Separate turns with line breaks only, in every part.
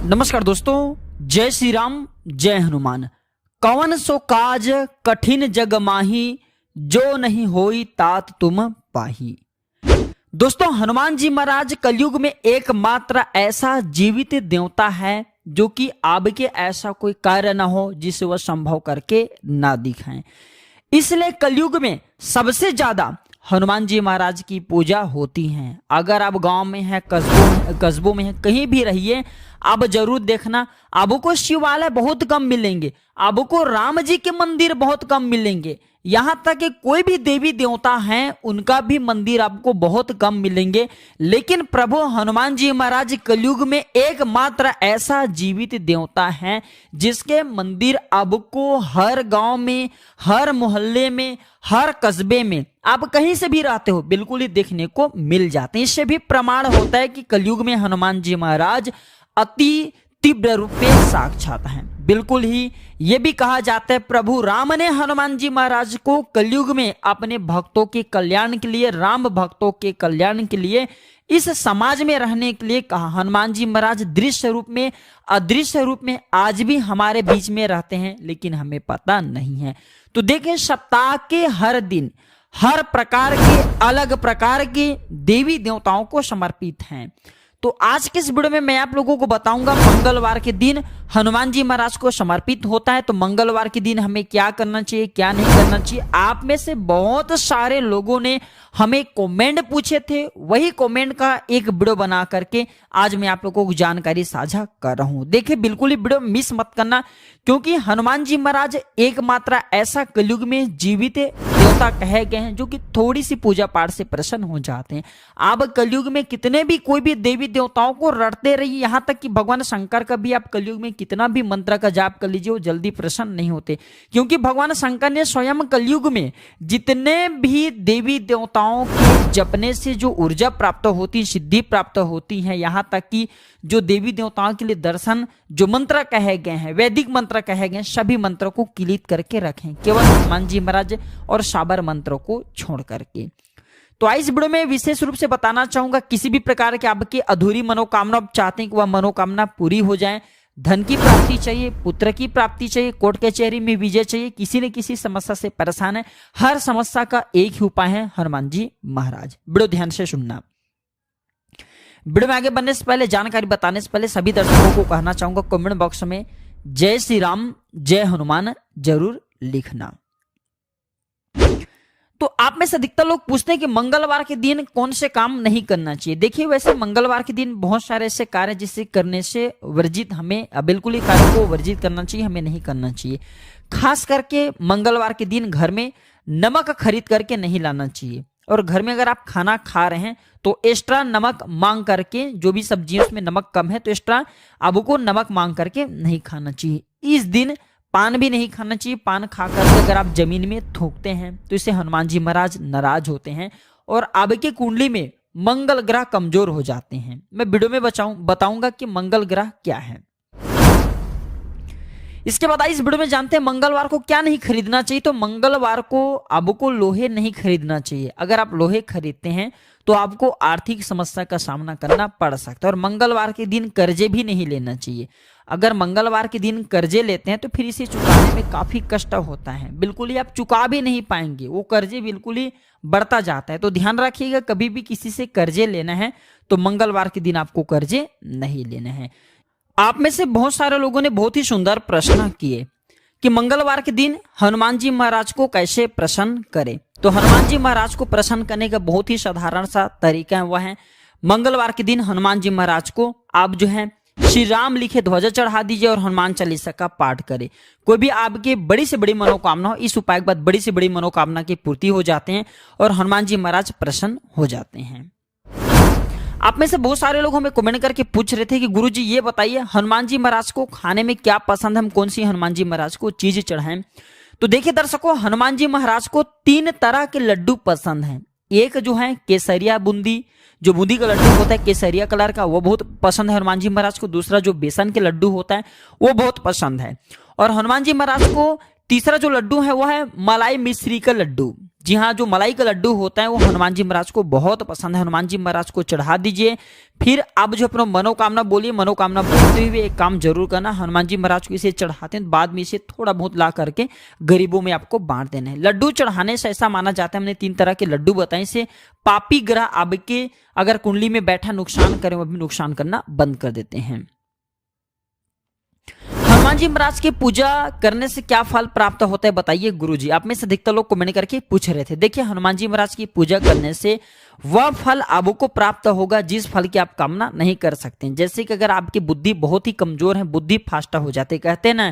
नमस्कार दोस्तों, जय श्री राम, जय हनुमान। कवन सो काज कठिन जग माही, जो नहीं होई तात तुम पाही। दोस्तों, हनुमान जी महाराज कलयुग में एकमात्र ऐसा जीवित देवता है जो कि आपके ऐसा कोई कार्य ना हो जिसे वह संभव करके ना दिखाएं। इसलिए कलयुग में सबसे ज्यादा हनुमान जी महाराज की पूजा होती है। अगर आप गांव में हैं, कस्बों में हैं, कहीं भी रहिए, आप जरूर देखना, आपको शिवालय बहुत कम मिलेंगे, आपको राम जी के मंदिर बहुत कम मिलेंगे, यहां तक कि कोई भी देवी देवता हैं उनका भी मंदिर आपको बहुत कम मिलेंगे। लेकिन प्रभु हनुमान जी महाराज कलयुग में एकमात्र ऐसा जीवित देवता है जिसके मंदिर आपको हर गांव में, हर मोहल्ले में, हर कस्बे में, आप कहीं से भी रहते हो, बिल्कुल ही देखने को मिल जाते हैं। इससे भी प्रमाण होता है कि कलयुग में हनुमान जी महाराज अति तीव्र रूप में साक्षात हैं। बिल्कुल ही ये भी कहा जाता है प्रभु राम ने हनुमान जी महाराज को कलयुग में अपने भक्तों के कल्याण के लिए, राम भक्तों के कल्याण के लिए, इस समाज में रहने के लिए कहा। हनुमान जी महाराज दृश्य रूप में, अदृश्य रूप में आज भी हमारे बीच में रहते हैं, लेकिन हमें पता नहीं है। तो देखें, सप्ताह के हर दिन हर प्रकार के, अलग प्रकार के देवी देवताओं को समर्पित हैं। तो आज के इस वीडियो में मैं आप लोगों को बताऊंगा मंगलवार के दिन हनुमान जी महाराज को समर्पित होता है। तो मंगलवार के दिन हमें क्या करना चाहिए, क्या नहीं करना चाहिए। आप में से बहुत सारे लोगों ने हमें कमेंट पूछे थे, वही कमेंट का एक वीडियो बना करके आज मैं आप लोगों को जानकारी साझा कर रहा हूं। देखिए, बिल्कुल ही वीडियो मिस मत करना, क्योंकि हनुमान जी महाराज एकमात्र ऐसा कलयुग में जीवित देवता कहे गए हैं जो कि थोड़ी सी पूजा पाठ से प्रसन्न हो जाते हैं। आप कलयुग में कितने भी कोई भी देवी देवताओं को रटते रहिए, यहां तक कि भगवान शंकर का भी आप कलयुग में कितना भी मंत्र का जाप कर लीजिए, वो जल्दी प्रसन्न नहीं होते, क्योंकि भगवान शंकर ने स्वयं कलयुग में जितने भी देवी देवताओं के जपने से जो ऊर्जा प्राप्त होती, सिद्धि प्राप्त होती है, यहां तक कि जो देवी देवताओं के लिए दर्शन, जो मंत्र कहे गए हैं, वैदिक मंत्र कहे गए हैं, सभी मंत्रों को क्लिक करके रखें, केवल हनुमान जी महाराज और साबर मंत्रों को छोड़ करके। तो इस वीडियो में विशेष रूप से बताना चाहूंगा, किसी भी प्रकार की आपकी अधूरी मनोकामना आप चाहते हैं कि वह मनोकामना पूरी हो जाए, धन की प्राप्ति चाहिए, पुत्र की प्राप्ति चाहिए, कोर्ट कचहरी में विजय चाहिए, किसी न किसी समस्या से परेशान है, हर समस्या का एक ही उपाय है हनुमान जी महाराज। वीडियो ध्यान से सुनना। वीडियो में आगे बढ़ने से पहले, जानकारी बताने से पहले सभी दर्शकों को कहना चाहूंगा, कमेंट बॉक्स में जय श्री राम, जय हनुमान जरूर लिखना। तो आप में से अधिकतर लोग पूछते हैं कि मंगलवार के दिन कौन से काम नहीं करना चाहिए। देखिए, वैसे मंगलवार के दिन बहुत सारे ऐसे कार्य जिसे करने से वर्जित, हमें बिल्कुल ही कार्य को वर्जित करना चाहिए, हमें नहीं करना चाहिए। खास करके मंगलवार के दिन घर में नमक खरीद करके नहीं लाना चाहिए, और घर में अगर आप खाना खा रहे हैं तो एक्स्ट्रा नमक मांग करके, जो भी सब्जियों उसमें नमक कम है तो एक्स्ट्रा आपको नमक मांग करके नहीं खाना चाहिए। इस दिन पान भी नहीं खाना चाहिए। पान खा करके अगर आप जमीन में थूकते हैं तो इससे हनुमान जी महाराज नाराज होते हैं और आपके कुंडली में मंगल ग्रह कमजोर हो जाते हैं। मैं वीडियो में बताऊंगा कि मंगल ग्रह क्या है। इसके बाद इस वीडियो में जानते हैं मंगलवार को क्या नहीं खरीदना चाहिए। तो मंगलवार को आपको लोहे नहीं खरीदना चाहिए। अगर आप लोहे खरीदते हैं तो आपको आर्थिक समस्या का सामना करना पड़ सकता है। और मंगलवार के दिन कर्जे भी नहीं लेना चाहिए। अगर मंगलवार के दिन कर्जे लेते हैं तो फिर इसे चुकाने में काफी कष्ट होता है, बिल्कुल ही आप चुका भी नहीं पाएंगे, वो कर्जे बिल्कुल ही बढ़ता जाता है। तो ध्यान रखिएगा, कभी भी किसी से कर्जे लेना है तो मंगलवार के दिन आपको कर्जे नहीं लेने हैं। आप में से बहुत सारे लोगों ने बहुत ही सुंदर प्रश्न किए कि मंगलवार के दिन हनुमान जी महाराज को कैसे प्रसन्न करें। तो हनुमान जी महाराज को प्रसन्न करने का बहुत ही साधारण सा तरीका है, वह है मंगलवार के दिन हनुमान जी महाराज को आप जो है श्री राम लिखे ध्वजा चढ़ा दीजिए और हनुमान चालीसा का पाठ करें। कोई भी आपकी बड़ी से बड़ी मनोकामना हो, इस उपाय के बाद बड़ी से बड़ी मनोकामना की पूर्ति हो जाते हैं और हनुमान जी महाराज प्रसन्न हो जाते हैं। आप में से बहुत सारे लोग हमें कमेंट करके पूछ रहे थे कि गुरुजी ये बताइए हनुमान जी महाराज को खाने में क्या पसंद है, हम कौन सी हनुमान जी महाराज को चीज चढ़ाएं। तो देखिए दर्शकों, हनुमान जी महाराज को 3 तरह के लड्डू पसंद हैं। एक जो है केसरिया बूंदी, जो बूंदी का लड्डू होता है केसरिया कलर का, वो बहुत पसंद है हनुमान जी महाराज को। दूसरा जो बेसन के लड्डू होता है वो बहुत पसंद है। और हनुमान जी महाराज को तीसरा जो लड्डू है वो है मलाई मिश्री का लड्डू, जी हाँ, जो मलाई का लड्डू होता है वो हनुमान जी महाराज को बहुत पसंद है। हनुमान जी महाराज को चढ़ा दीजिए। फिर आप जो अपना मनोकामना बोलिए, मनोकामना बोलते हुए एक काम जरूर करना, हनुमान जी महाराज को इसे चढ़ाते हैं, बाद में इसे थोड़ा बहुत ला करके गरीबों में आपको बांट देना है। लड्डू चढ़ाने से ऐसा माना जाता है, हमने 3 तरह के लड्डू बताए, इसे पापी ग्रह आपके अगर कुंडली में बैठा नुकसान करे, वो भी नुकसान करना बंद कर देते हैं। हनुमान जी महाराज की पूजा करने से क्या फल प्राप्त होता है बताइए गुरुजी। आप में से अधिकतर लोग कमेंट करके पूछ रहे थे। देखिए, हनुमान जी महाराज की पूजा करने से वह फल आपको प्राप्त होगा जिस फल की आप कामना नहीं कर सकते। जैसे कि अगर आपकी बुद्धि बहुत ही कमजोर है, बुद्धि फास्टा हो जाते, कहते हैं ना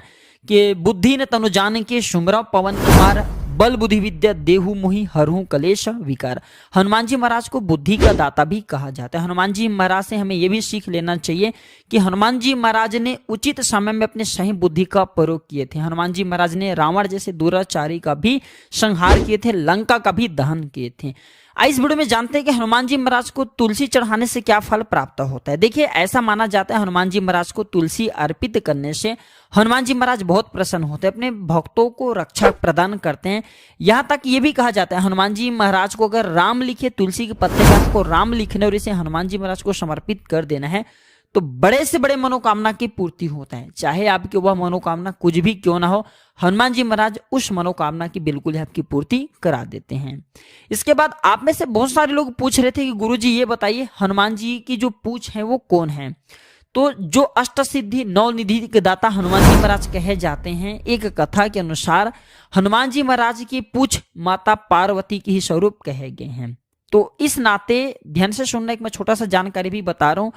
कि बुद्धि न तनु जान के सुमरौ पवन कुमार, बल बुद्धि विद्या देहु मोहि हरहु कलेश विकार। हनुमान जी महाराज को बुद्धि का दाता भी कहा जाता है। हनुमान जी महाराज से हमें यह भी सीख लेना चाहिए कि हनुमान जी महाराज ने उचित समय में अपने सही बुद्धि का प्रयोग किए थे। हनुमान जी महाराज ने रावण जैसे दुराचारी का भी संहार किए थे, लंका का भी दहन किए थे। इस वीडियो में जानते हैं कि हनुमान जी महाराज को तुलसी चढ़ाने से क्या फल प्राप्त होता है। देखिए, ऐसा माना जाता है हनुमान जी महाराज को तुलसी अर्पित करने से हनुमान जी महाराज बहुत प्रसन्न होते हैं, अपने भक्तों को रक्षा प्रदान करते हैं। यहाँ तक ये भी कहा जाता है हनुमान जी महाराज को अगर राम लिखे, तुलसी के पत्ते का आपको राम लिखने और इसे हनुमान जी महाराज को समर्पित कर देना है तो बड़े से बड़े मनोकामना की पूर्ति होता है। चाहे आपकी वह मनोकामना कुछ भी क्यों ना हो, हनुमान जी महाराज उस मनोकामना की बिल्कुल आपकी पूर्ति करा देते हैं। इसके बाद आप में से बहुत सारे लोग पूछ रहे थे कि गुरुजी ये बताइए हनुमान जी की जो पूछ है वो कौन है। तो जो अष्ट सिद्धि 9 निधि के दाता हनुमान जी महाराज कहे जाते हैं, एक कथा के अनुसार हनुमान जी महाराज की पूछ माता पार्वती की ही स्वरूप कहे गए हैं। तो इस नाते ध्यान से सुनना, एक मैं छोटा सा जानकारी भी बता रहा हूं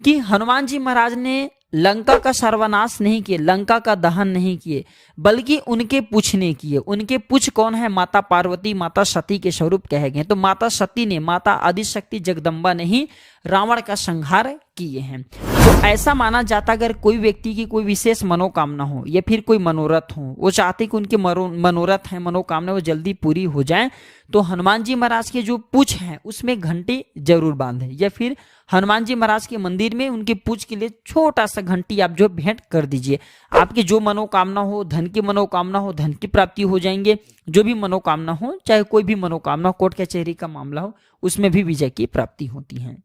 कि हनुमान जी महाराज ने लंका का सर्वनाश नहीं किए, लंका का दहन नहीं किए, बल्कि उनके पूछ ने किए। उनके पूछ कौन है? माता पार्वती, माता सती के स्वरूप कहे गए। तो माता सती ने, माता आदिशक्ति जगदम्बा ने ही रावण का संहार किए हैं। तो ऐसा माना जाता अगर कोई व्यक्ति की कोई विशेष मनोकामना हो या फिर कोई मनोरथ हो, वो चाहते कि उनके मनोरथ है, मनोकामना वो जल्दी पूरी हो जाए, तो हनुमान जी महाराज के जो पूछ है उसमें घंटी जरूर बांधे, या फिर हनुमान जी महाराज के मंदिर में उनके पूछ के लिए छोटा सा घंटी आप जो भेंट कर दीजिए। आपकी जो मनोकामना हो, धन की मनोकामना हो, धन की प्राप्ति हो जाएंगे। जो भी मनोकामना हो, चाहे कोई भी मनोकामना, कोर्ट कचहरी का मामला हो, उसमें भी विजय की प्राप्ति होती है।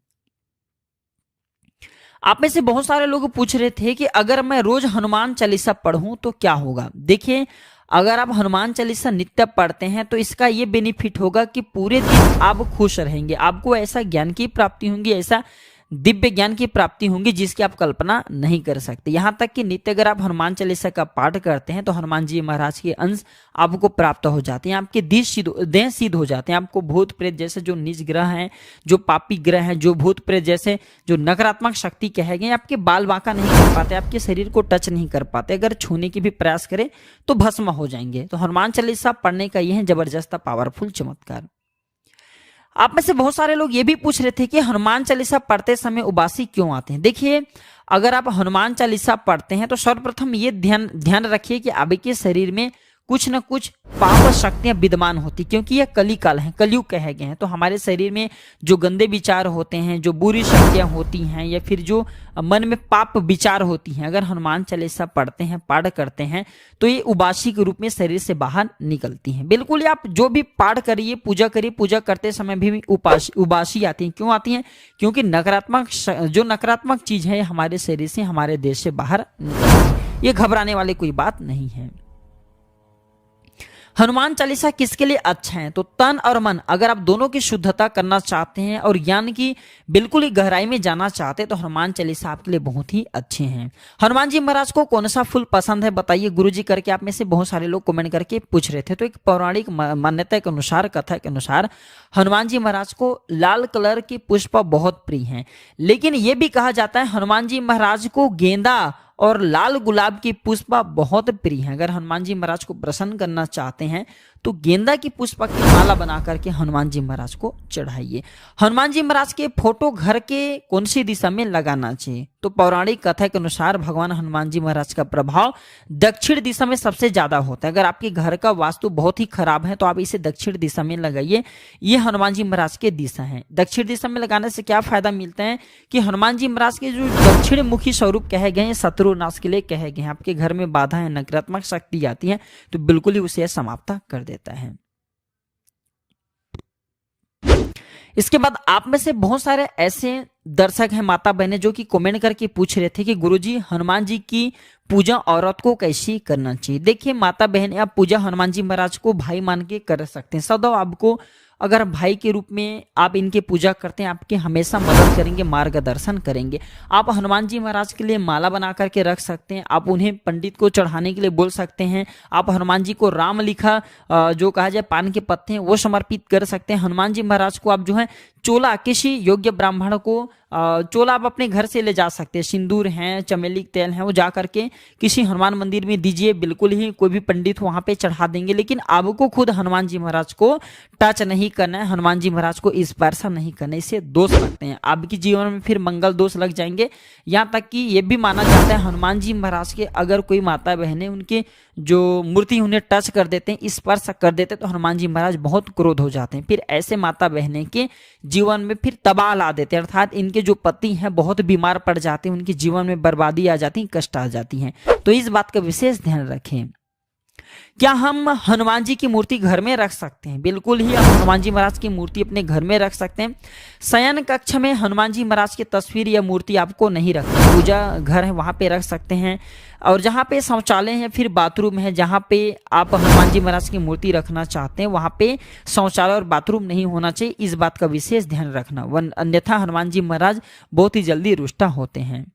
आप में से बहुत सारे लोग पूछ रहे थे कि अगर मैं रोज हनुमान चालीसा पढ़ूं तो क्या होगा। देखिए, अगर आप हनुमान चालीसा नित्य पढ़ते हैं तो इसका ये बेनिफिट होगा कि पूरे दिन आप खुश रहेंगे, आपको ऐसा ज्ञान की प्राप्ति होगी, ऐसा दिव्य ज्ञान की प्राप्ति होंगी जिसकी आप कल्पना नहीं कर सकते। यहाँ तक कि नित्य अगर आप हनुमान चालीसा का पाठ करते हैं तो हनुमान जी महाराज के अंश आपको प्राप्त हो जाते हैं, आपके देह सिद्ध हो जाते हैं। आपको भूत प्रेत जैसे जो निज ग्रह हैं, जो पापी ग्रह हैं, जो भूत प्रेत जैसे जो नकारात्मक शक्ति कहे गए, आपके बाल बांका नहीं कर पाते, आपके शरीर को टच नहीं कर पाते, अगर छूने की भी प्रयास करें तो भस्म हो जाएंगे। तो हनुमान चालीसा पढ़ने का यह है जबरदस्त पावरफुल चमत्कार। आप में से बहुत सारे लोग ये भी पूछ रहे थे कि हनुमान चालीसा पढ़ते समय उबासी क्यों आते हैं। देखिए, अगर आप हनुमान चालीसा पढ़ते हैं तो सर्वप्रथम ये ध्यान रखिए कि आपके शरीर में कुछ न कुछ पाप शक्तियां विद्यमान होती, क्योंकि यह कली काल है, कलयुग कहे गए हैं। तो हमारे शरीर में जो गंदे विचार होते हैं, जो बुरी शक्तियां होती हैं, या फिर जो मन में पाप विचार होती हैं, अगर हनुमान चालीसा पढ़ते हैं, पाठ करते हैं, तो ये उबासी के रूप में शरीर से बाहर निकलती हैं। बिल्कुल, आप जो भी पाठ करिए, पूजा करिए, पूजा करते समय भी उबासी आती है। क्यों आती हैं? क्योंकि नकारात्मक चीज है हमारे शरीर से, हमारे देह से बाहर निकलती है। ये घबराने वाली कोई बात नहीं है। हनुमान चालीसा किसके लिए अच्छा है? तो तन और मन, अगर आप दोनों की शुद्धता करना चाहते हैं और ज्ञान की बिल्कुल ही गहराई में जाना चाहते हैं तो हनुमान चालीसा आपके लिए बहुत ही अच्छे हैं। हनुमान जी महाराज को कौन सा फूल पसंद है बताइए गुरुजी करके आप में से बहुत सारे लोग कमेंट करके पूछ रहे थे। तो एक पौराणिक मान्यता के अनुसार, कथा के अनुसार, हनुमान जी महाराज को लाल कलर की पुष्प बहुत प्रिय हैं। लेकिन यह भी कहा जाता है हनुमान जी महाराज को गेंदा और लाल गुलाब की पुष्प बहुत प्रिय है। अगर हनुमान जी महाराज को प्रसन्न करना चाहते हैं तो गेंदा की पुष्प की माला बना करके हनुमान जी महाराज को चढ़ाइए। हनुमान जी महाराज के फोटो घर के कौन सी दिशा में लगाना चाहिए? तो पौराणिक कथा के अनुसार भगवान हनुमान जी महाराज का प्रभाव दक्षिण दिशा में सबसे ज्यादा होता है। अगर आपके घर का वास्तु बहुत ही खराब है तो आप इसे दक्षिण दिशा में लगाइए। ये हनुमान जी महाराज के दिशा है। दक्षिण दिशा में लगाने से क्या फायदा मिलता है कि हनुमान जी महाराज के जो दक्षिण मुखी स्वरूप कहे गए हैं, शत्रु नाश के लिए कहे गए हैं। आपके घर में बाधा है, नकारात्मक शक्ति आती है तो बिल्कुल ही उसे समाप्त कर देता है। इसके बाद आप में से बहुत सारे ऐसे दर्शक हैं, माता बहनें, जो कि कमेंट करके पूछ रहे थे कि गुरुजी हनुमान जी की पूजा औरत को कैसी करना चाहिए। देखिए माता बहन, आप पूजा हनुमान जी महाराज को भाई मान के कर सकते हैं। सदैव आपको अगर भाई के रूप में आप इनकी पूजा करते हैं, आपके हमेशा मदद करेंगे, मार्गदर्शन करेंगे। आप हनुमान जी महाराज के लिए माला बना करके रख सकते हैं, आप उन्हें पंडित को चढ़ाने के लिए बोल सकते हैं। आप हनुमान जी को राम लिखा जो कहा जाए पान के पत्ते हैं वो समर्पित कर सकते हैं। हनुमान जी महाराज को आप जो है चोला, किसी योग्य ब्राह्मण को चोला आप अपने घर से ले जा सकते हैं। सिंदूर हैं, चमेली के तेल हैं, वो जा करके किसी हनुमान मंदिर में दीजिए, बिल्कुल ही कोई भी पंडित वहां पे चढ़ा देंगे। लेकिन आपको खुद हनुमान जी महाराज को टच नहीं करना है, हनुमान जी महाराज को स्पर्श नहीं करना है, इससे दोष लगते हैं, आपके जीवन में फिर मंगल दोष लग जाएंगे। यहाँ तक कि ये भी माना जाता है हनुमान जी महाराज के अगर कोई माता बहनें उनके जो मूर्ति उन्हें टच कर देते हैं, स्पर्श कर देते हैं, तो हनुमान जी महाराज बहुत क्रोध हो जाते हैं। फिर ऐसे माता बहनें के जीवन में फिर तबाह ला देते हैं, अर्थात इनके जो पति हैं बहुत बीमार पड़ जाते हैं, उनके जीवन में बर्बादी आ जाती है, कष्ट आ जाती हैं। तो इस बात का विशेष ध्यान रखें। क्या हम हनुमान जी की मूर्ति घर में रख सकते हैं? बिल्कुल ही, आप हनुमान जी महाराज की मूर्ति अपने घर में रख सकते हैं। शयन कक्ष में हनुमान जी महाराज की तस्वीर या मूर्ति आपको नहीं रखनी, पूजा घर है वहां पे रख सकते हैं। और जहाँ पे शौचालय है, फिर बाथरूम है, जहाँ पे आप हनुमान जी महाराज की मूर्ति रखना चाहते हैं वहां पे शौचालय और बाथरूम नहीं होना चाहिए, इस बात का विशेष ध्यान रखना, अन्यथा हनुमान जी महाराज बहुत ही जल्दी रुष्ट होते हैं।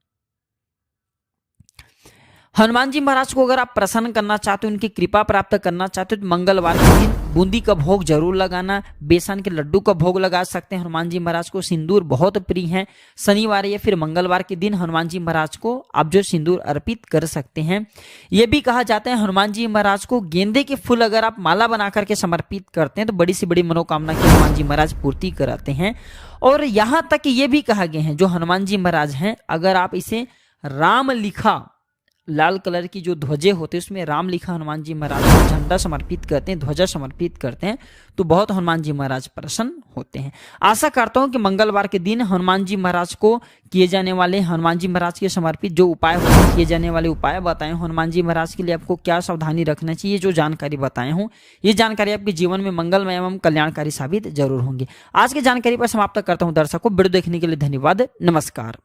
हनुमान जी महाराज को अगर आप प्रसन्न करना चाहते हो, उनकी कृपा प्राप्त करना चाहते हो, तो मंगलवार के दिन बूंदी का भोग जरूर लगाना, बेसन के लड्डू का भोग लगा सकते हैं। हनुमान जी महाराज को सिंदूर बहुत प्रिय है। शनिवार या फिर मंगलवार के दिन हनुमान जी महाराज को आप जो सिंदूर अर्पित कर सकते हैं। यह भी कहा जाता है हनुमान जी महाराज को गेंदे के फूल अगर आप माला बना करके समर्पित करते हैं तो बड़ी से बड़ी मनोकामना की हनुमान जी महाराज पूर्ति कराते हैं। और यहाँ तक ये भी कहा गया है जो हनुमान जी महाराज हैं, अगर आप इसे राम लिखा लाल कलर की जो ध्वजे होते हैं उसमें राम लिखा हनुमान जी महाराज को झंडा समर्पित करते हैं, ध्वजा समर्पित करते हैं, तो बहुत हनुमान जी महाराज प्रसन्न होते हैं। आशा करता हूं कि मंगलवार के दिन हनुमान जी महाराज को किए जाने वाले, हनुमान जी महाराज के समर्पित जो उपाय होते हैं, किए जाने वाले उपाय बताए। हनुमान जी महाराज के लिए आपको क्या सावधानी रखना चाहिए, जो जानकारी बताए हूँ, ये जानकारी आपके जीवन में मंगलमय एवं कल्याणकारी साबित जरूर होंगे। आज की जानकारी पर समाप्त करता हूँ दर्शकों। वीडियो देखने के लिए धन्यवाद। नमस्कार।